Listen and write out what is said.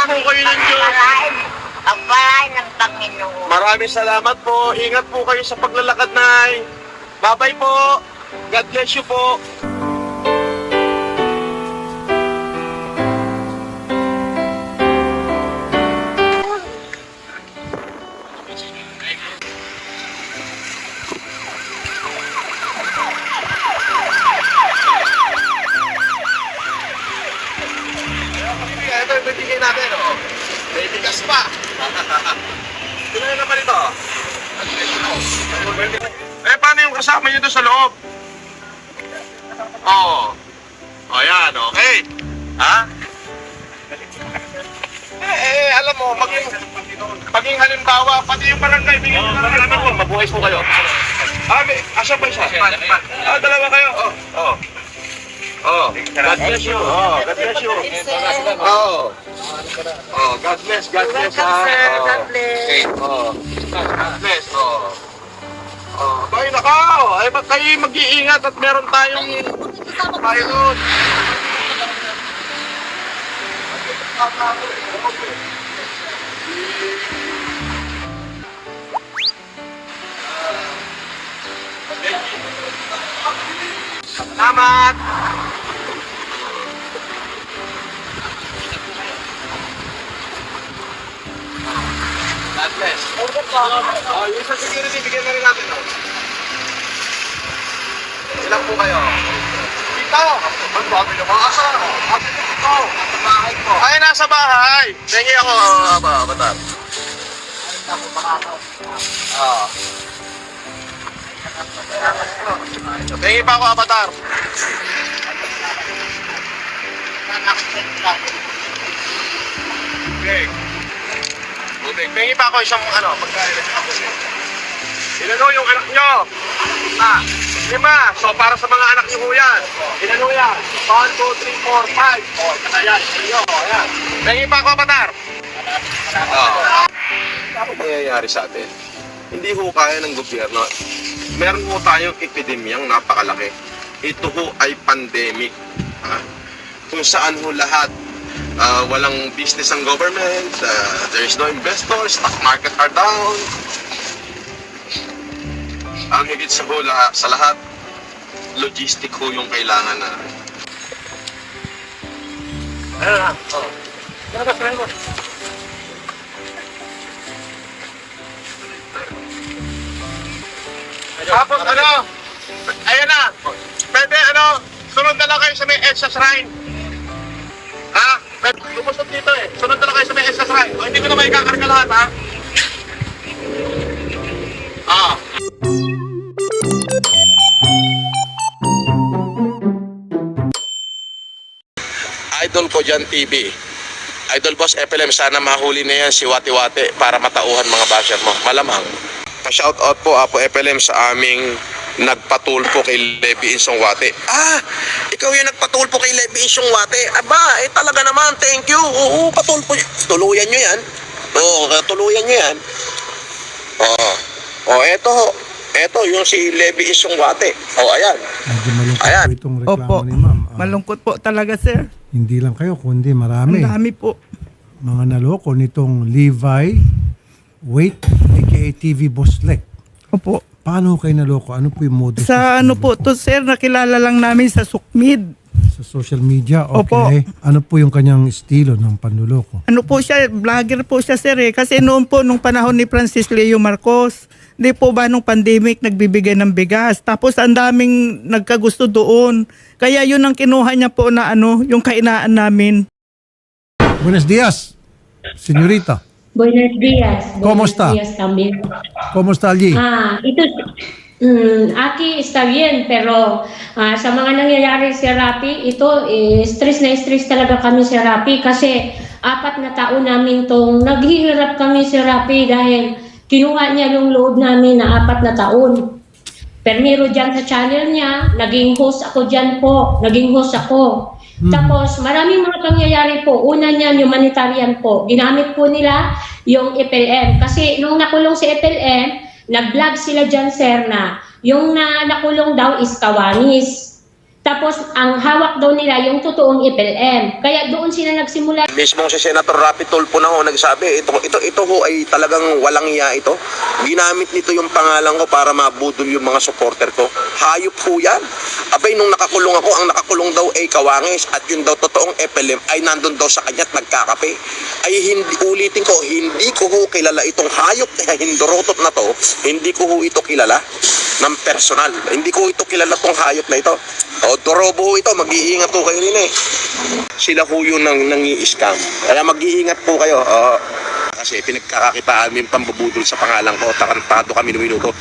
po kayo ng Diyos. Pagpalain ng Panginoon. Maraming salamat po. Ingat po kayo sa paglalakad, Nay. Bye-bye po. God bless you po. Ito yung bibigay natin, oh. May bigas pa. Sino na naman ito? Paano yung kasama nyo doon sa loob? Oo. O, yan, okay. Ha? Alam mo, maging halimbawa, pati yung barangay, bigyan nyo na namin po, mabuhay po kayo. Asa ba siya? Dalawa kayo. God bless you. God bless you. God bless. God bless. God bless. Tayo nakaw. Ay, ba't kayo mag-iingat at meron tayong pilot? Salamat! God bless. Yung sa security, bigyan na rin natin. Ilan po kayo? Dito! Ang bago yung mga asa. Ate dito. Nasa bahay po. Ay, nasa bahay. Tingin ako, Batar. Tingin pa ako, Batar. Okay. Tingin pa ako isang pagkain. Ilan yung anak nyo? 5. So, para sa mga anak nyo yan. Ilan yan? 1, 2, 3, 4, 5. Ayan. Ayan. Tingin pa ako, Batar. Ano nangyayari sa atin? Hindi ho kaya ng gobyerno. Meron ho tayong epidemyang napakalaki. Ito ho ay pandemic. Kung saan ho lahat walang business ang government, there is no investor, stock market are down. Ang higit sa lahat, logistic ho yung kailangan na. Tapos ayan na, pwede sunod na lang kayo sa may EDSA Shrine. Lumusot dito sunod na lang kayo sa may EDSA Shrine. Hindi ko na may kakarga lahat, Idol ko dyan TV. Idol Boss FLM, sana mahuli na yan si Wati-Wati para matauhan mga basher mo. Malamang. Pa-shoutout po Apo FLM sa aming nagpatulpo kay Levi Insong Wati. Ikaw yung nagpatulpo kay Levi Insong Wati. Talaga naman, thank you. Oo, patulpo. Tuluyan nyo yan. Tuluyan nyo yan. Eto yung si Levi Insong Wati. Ayan. Ayan. Itong reklamo Opo. ni ma'am. Malungkot po talaga, sir. Hindi lang kayo, kundi marami. Ang dami po. Mga naloko nitong Levi Wait, aka TV Boss Lek. Opo. Paano kayo naloko? Ano po yung modus? Sa po to, sir, nakilala lang namin sa Sukmid. Sa social media? Okay. Opo. Ano po yung kanyang estilo ng panluloko? Po siya, vlogger po siya, sir. Kasi noon po, nung panahon ni Francis Leo Marcos, di po ba nung pandemic nagbibigay ng bigas. Tapos ang daming nagkagusto doon. Kaya yun ang kinuha niya po na yung kainaan namin. Buenos días, señorita. Buenos días. ¿Cómo está? Buenos días también. ¿Cómo está allí? Aquí está bien, pero sa mga nangyayari sa Rappi, ito, stress na stress talaga kami sa Rappi kasi 4 na taon namin tong naghihirap kami sa Rappi dahil kinuha niya yung load namin na 4 na taon. Permiro dyan sa channel niya, naging host ako dyan po, Tapos maraming mga pangyayari po. Una niyan, humanitarian po. Ginamit po nila yung FLM. Kasi nung nakulong si FLM, nag-vlog sila dyan, sir, na yung nakulong daw is Kawanis. Tapos ang hawak daw nila yung totoong FLM. Kaya doon sila nagsimula. Mismong si Senator Rapi Tulfo na ho nagsabi, ito ho ay talagang walang iya ito. Ginamit nito yung pangalan ko para mabudol yung mga supporter ko. Hayop ho yan. Abay, nung nakakulong ako, ang nakakulong daw ay Kawangis at yung daw totoong FLM ay nandun daw sa kanya at nagkakape. Ay hindi, ulitin ko, hindi ko ho kilala itong hayop na hindorotot na to, hindi ko ho ito kilala ng personal. Hindi ko ito kilala tong hayop na ito. O, dorobo ho ito, mag-iingat po kayo nila eh. Sila ho yun nangi-scam. Kaya mag-iingat po kayo. Kasi pinagkakakitaan yung pambubudol sa pangalan ko. Tarantado kami ng minuto.